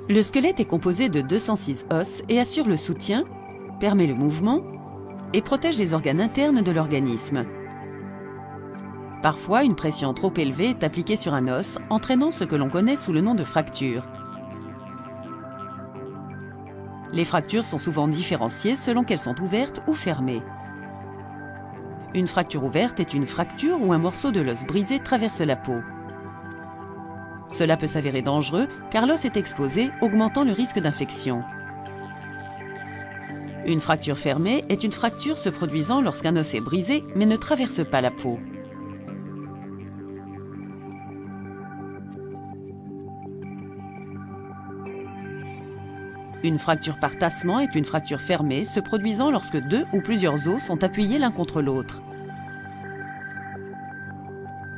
Le squelette est composé de 206 os et assure le soutien, permet le mouvement et protège les organes internes de l'organisme. Parfois, une pression trop élevée est appliquée sur un os, entraînant ce que l'on connaît sous le nom de fracture. Les fractures sont souvent différenciées selon qu'elles sont ouvertes ou fermées. Une fracture ouverte est une fracture où un morceau de l'os brisé traverse la peau. Cela peut s'avérer dangereux car l'os est exposé, augmentant le risque d'infection. Une fracture fermée est une fracture se produisant lorsqu'un os est brisé mais ne traverse pas la peau. Une fracture par tassement est une fracture fermée se produisant lorsque deux ou plusieurs os sont appuyés l'un contre l'autre.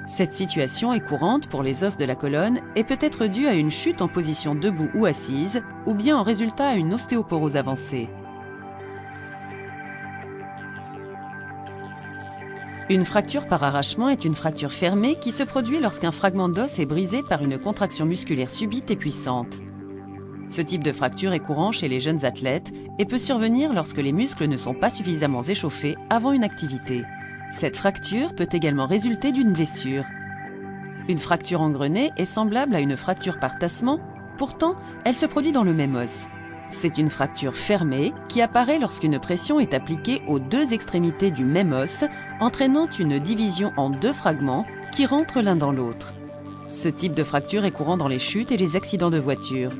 Cette situation est courante pour les os de la colonne et peut être due à une chute en position debout ou assise, ou bien en résultat à une ostéoporose avancée. Une fracture par arrachement est une fracture fermée qui se produit lorsqu'un fragment d'os est brisé par une contraction musculaire subite et puissante. Ce type de fracture est courant chez les jeunes athlètes et peut survenir lorsque les muscles ne sont pas suffisamment échauffés avant une activité. Cette fracture peut également résulter d'une blessure. Une fracture engrenée est semblable à une fracture par tassement, pourtant elle se produit dans le même os. C'est une fracture fermée qui apparaît lorsqu'une pression est appliquée aux deux extrémités du même os, entraînant une division en deux fragments qui rentrent l'un dans l'autre. Ce type de fracture est courant dans les chutes et les accidents de voiture.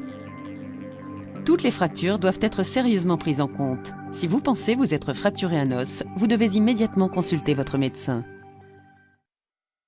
Toutes les fractures doivent être sérieusement prises en compte. Si vous pensez vous être fracturé un os, vous devez immédiatement consulter votre médecin.